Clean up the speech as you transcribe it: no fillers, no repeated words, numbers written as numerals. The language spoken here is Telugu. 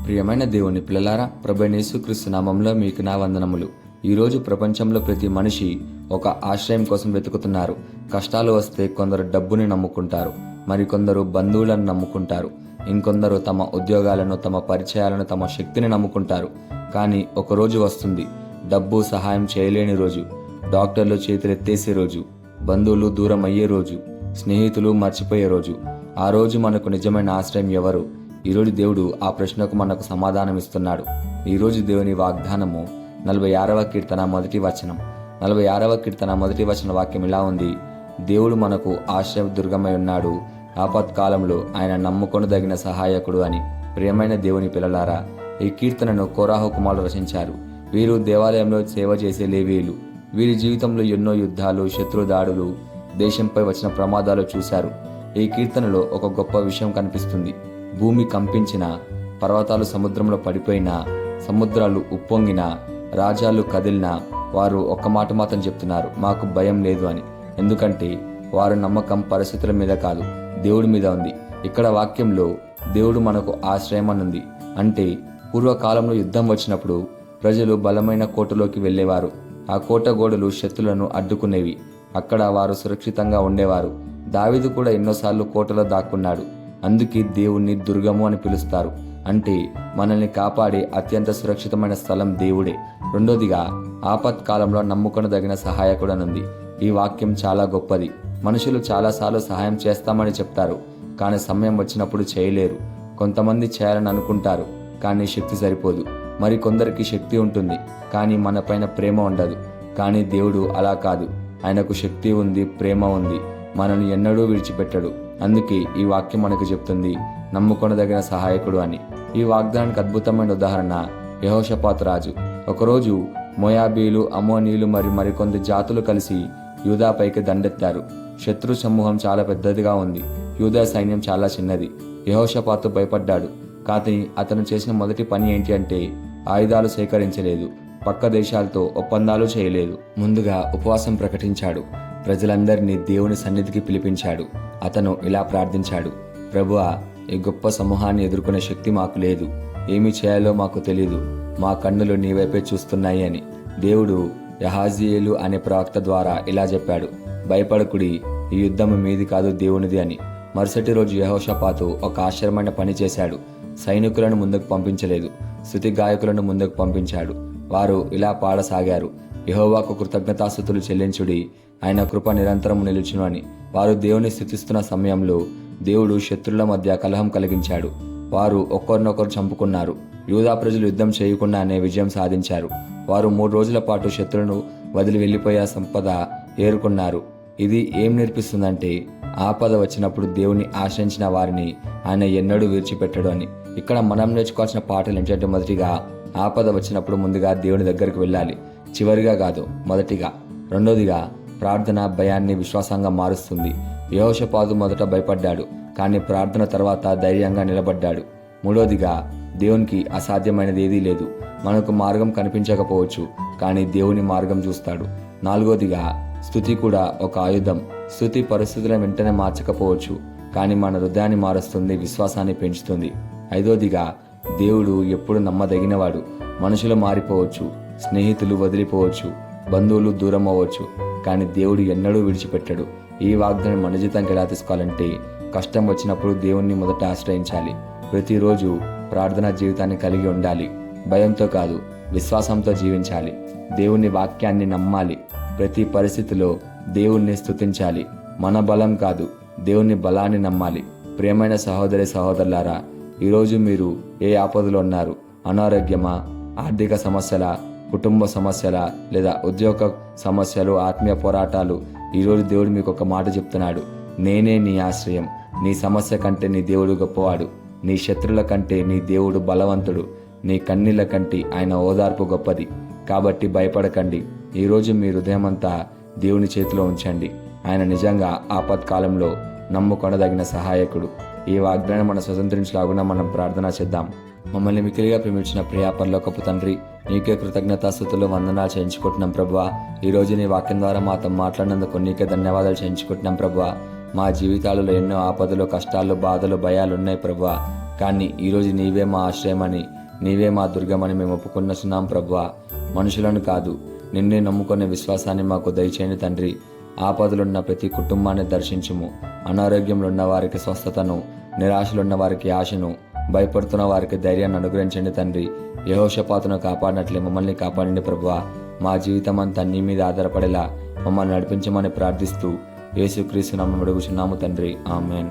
ప్రియమైన దేవుని పిల్లలారా, ప్రభువైన యేసుక్రీస్తు నామంలో మీకు నా వందనములు. ఈరోజు ప్రపంచంలో ప్రతి మనిషి ఒక ఆశ్రయం కోసం వెతుకుతున్నారు. కష్టాలు వస్తే కొందరు డబ్బుని నమ్ముకుంటారు, మరికొందరు బంధువులను నమ్ముకుంటారు, ఇంకొందరు తమ ఉద్యోగాలను, తమ పరిచయాలను, తమ శక్తిని నమ్ముకుంటారు. కానీ ఒక రోజు వస్తుంది, డబ్బు సహాయం చేయలేని రోజు, డాక్టర్లు చేతులెత్తేసే రోజు, బంధువులు దూరం అయ్యే రోజు, స్నేహితులు మర్చిపోయే రోజు. ఆ రోజు మనకు నిజమైన ఆశ్రయం ఎవరు? ఈరోజు దేవుడు ఆ ప్రశ్నకు మనకు సమాధానం ఇస్తున్నాడు. ఈరోజు దేవుని వాగ్దానము 46వ కీర్తన 1వ వచనం. 46వ కీర్తన 1వ వచన వాక్యం ఇలా ఉంది: దేవుడు మనకు ఆశ్రయ దుర్గమై ఉన్నాడు, ఆపత్కాలంలో ఆయన నమ్ముకొనదగిన సహాయకుడు అని. ప్రియమైన దేవుని పిల్లలారా, ఈ కీర్తనను కోరాహు కుమారులు రచించారు. వీరు దేవాలయంలో సేవ చేసే లేవీయులు. వీరి జీవితంలో ఎన్నో యుద్ధాలు, శత్రు దాడులు, దేశంపై వచ్చిన ప్రమాదాలు చూశారు. ఈ కీర్తనలో ఒక గొప్ప విషయం కనిపిస్తుంది. భూమి కంపించిన, పర్వతాలు సముద్రంలో పడిపోయినా, సముద్రాలు ఉప్పొంగినా, రాజ్యాలు కదిలినా, వారు ఒక్క మాట మాత్రం చెప్తున్నారు: మాకు భయం లేదు అని. ఎందుకంటే వారి నమ్మకం పరిస్థితుల మీద కాదు, దేవుడి మీద ఉంది. ఇక్కడ వాక్యంలో దేవుడు మనకు ఆశ్రయం అనుంది. అంటే పూర్వకాలంలో యుద్ధం వచ్చినప్పుడు ప్రజలు బలమైన కోటలోకి వెళ్ళేవారు. ఆ కోట గోడలు శత్రులను అడ్డుకునేవి. అక్కడ వారు సురక్షితంగా ఉండేవారు. దావీదు కూడా ఎన్నోసార్లు కోటలో దాక్కున్నాడు. అందుకే దేవుణ్ణి దుర్గము అని పిలుస్తారు. అంటే మనల్ని కాపాడే అత్యంత సురక్షితమైన స్థలం దేవుడే. రెండోదిగా, ఆపత్కాలంలో నమ్ముకొనదగిన సహాయకుడు అనుంది. ఈ వాక్యం చాలా గొప్పది. మనుషులు చాలాసార్లు సహాయం చేస్తామని చెప్తారు, కానీ సమయం వచ్చినప్పుడు చేయలేరు. కొంతమంది చేయాలని అనుకుంటారు, కానీ శక్తి సరిపోదు. మరి కొందరికి శక్తి ఉంటుంది, కానీ మనపైన ప్రేమ ఉండదు. కానీ దేవుడు అలా కాదు. ఆయనకు శక్తి ఉంది, ప్రేమ ఉంది, మనల్ని ఎన్నడూ విడిచిపెట్టడు. అందుకే ఈ వాక్యం మనకు చెప్తుంది నమ్ముకొనదగిన సహాయకుడు అని. ఈ వాగ్దానానికి అద్భుతమైన ఉదాహరణ యెహోషాపాతు రాజు. ఒకరోజు మోయాబీలు, అమ్మోనీయులు మరికొంత జాతులు కలిసి యూదాపైకి దండెత్తారు. శత్రు సమూహం చాలా పెద్దదిగా ఉంది, యూదా సైన్యం చాలా చిన్నది. యెహోషాపాతు భయపడ్డాడు. కానీ అతను చేసిన మొదటి పని ఏంటి అంటే ఆయుధాలు సేకరించలేదు, పక్క దేశాలతో ఒప్పందాలు చేయలేదు. ముందుగా ఉపవాసం ప్రకటించాడు. ప్రజలందరినీ దేవుని సన్నిధికి పిలిపించాడు. అతను ఇలా ప్రార్థించాడు: ప్రభువా, ఈ గొప్ప సమూహాన్ని ఎదుర్కొనే శక్తి మాకు లేదు. ఏమి చేయాలో మాకు తెలీదు. మా కన్నులు నీ వైపే చూస్తున్నాయి అని. దేవుడు యహాజీయేలు అనే ప్రవక్త ద్వారా ఇలా చెప్పాడు: భయపడకుడి, ఈ యుద్ధం మీది కాదు, దేవునిది అని. మరుసటి రోజు యెహోషాపాతు ఒక ఆశ్చర్యమైన పని చేశాడు. సైనికులను ముందుకు పంపించలేదు, స్తుతి గాయకులను ముందుకు పంపించాడు. వారు ఇలా పాడసాగారు: యెహోవాకు కృతజ్ఞతాస్తుతులు చెల్లించుడి, ఆయన కృప నిరంతరం నిలుచును అని. వారు దేవుని స్తుతిస్తున్న సమయంలో దేవుడు శత్రుల మధ్య కలహం కలిగించాడు. వారు ఒకరినొకరు చంపుకున్నారు. యూదా ప్రజలు యుద్ధం చేయకుండానే విజయం సాధించారు. వారు 3 రోజుల పాటు శత్రులను వదిలి వెళ్లిపోయే సంపద ఏరుకున్నారు. ఇది ఏం నేర్పిస్తుందంటే ఆపద వచ్చినప్పుడు దేవుని ఆశ్రయించిన వారిని ఆయన ఎన్నడూ విడిచిపెట్టడు అని. ఇక్కడ మనం నేర్చుకోవాల్సిన పాఠాలు ఏంటంటే, మొదటిగా ఆపద వచ్చినప్పుడు ముందుగా దేవుని దగ్గరికి వెళ్ళాలి, చివరిగా కాదు, మొదటిగా. రెండోదిగా, ప్రార్థన భయాన్ని విశ్వాసంగా మారుస్తుంది. యెహోషాపాతు మొదట భయపడ్డాడు, కానీ ప్రార్థన తర్వాత ధైర్యంగా నిలబడ్డాడు. మూడోదిగా, దేవునికి అసాధ్యమైనది ఏదీ లేదు. మనకు మార్గం కనిపించకపోవచ్చు, కానీ దేవుని మార్గం చూస్తాడు. నాలుగోదిగా, స్తుతి కూడా ఒక ఆయుధం. స్తుతి పరిస్థితులను వెంటనే మార్చకపోవచ్చు, కానీ మన హృదయాన్ని మారుస్తుంది, విశ్వాసాన్ని పెంచుతుంది. ఐదోదిగా, దేవుడు ఎప్పుడు నమ్మదగినవాడు. మనుషులు మారిపోవచ్చు, స్నేహితులు వదిలిపోవచ్చు, బంధువులు దూరం అవ్వచ్చు, కానీ దేవుడు ఎన్నడూ విడిచిపెట్టడు. ఈ వాగ్దానం మన జీవితానికి ఎలా తీసుకోవాలంటే, కష్టం వచ్చినప్పుడు దేవుణ్ణి మొదట ఆశ్రయించాలి. ప్రతిరోజు ప్రార్థనా జీవితాన్ని కలిగి ఉండాలి. భయంతో కాదు, విశ్వాసంతో జీవించాలి. దేవుని వాక్యాన్ని నమ్మాలి. ప్రతి పరిస్థితిలో దేవుణ్ణి స్తుతించాలి. మన బలం కాదు, దేవుని బలాన్ని నమ్మాలి. ప్రియమైన సహోదరి సహోదరులారా, ఈరోజు మీరు ఏ ఆపదలో ఉన్నారు? అనారోగ్యమా, ఆర్థిక సమస్యల, కుటుంబ సమస్యల, లేదా ఉద్యోగ సమస్యలు, ఆత్మీయ పోరాటాలు? ఈరోజు దేవుడు మీకు ఒక మాట చెప్తున్నాడు: నేనే నీ ఆశ్రయం. నీ సమస్య కంటే నీ దేవుడు గొప్పవాడు. నీ శత్రుల కంటే నీ దేవుడు బలవంతుడు. నీ కన్నీళ్ల కంటే ఆయన ఓదార్పు గొప్పది. కాబట్టి భయపడకండి. ఈరోజు మీ హృదయమంతా దేవుని చేతిలో ఉంచండి. ఆయన నిజంగా ఆపత్కాలంలో నమ్ముకొనదగిన సహాయకుడు. ఈ వాగ్దానం మనం స్వతంత్రించలాగున మనం ప్రార్థన చేద్దాం. మమ్మల్ని మిక్కిలిగా ప్రేమించిన ప్రియా పరలోకపు తండ్రి, నీకే కృతజ్ఞతాస్తుతులు, వందనాలు చేయించుకుంటున్నాం ప్రభువా. ఈరోజు నీ వాక్యం ద్వారా మాతో మాట్లాడినందుకు నీకే ధన్యవాదాలు చేయించుకుంటున్నాం ప్రభువా. మా జీవితాలలో ఎన్నో ఆపదలు, కష్టాలు, బాధలు, భయాలు ఉన్నాయి ప్రభువా. కానీ ఈరోజు నీవే మా ఆశ్రయమని నీవే మా దుర్గమని మేము ఒప్పుకున్నచున్నాం ప్రభువా. మనుషులను కాదు, నిన్నే నమ్ముకునే విశ్వాసాన్ని మాకు దయచేయండి తండ్రి. ఆపదలున్న ప్రతి కుటుంబాన్ని దర్శించుము. అనారోగ్యంలో ఉన్న వారికి స్వస్థతను, నిరాశలున్న వారికి ఆశను, భయపడుతున్న వారికి ధైర్యాన్ని అనుగ్రహించండి తండ్రి. యెహోషాపాతును కాపాడినట్లే మమ్మల్ని కాపాడండి ప్రభువా. మా జీవితం అంతా నీ మీద ఆధారపడేలా మమ్మల్ని నడిపించమని ప్రార్థిస్తూ యేసుక్రీస్తు నామమున అడుగుచున్నాము తండ్రి. ఆమేన్.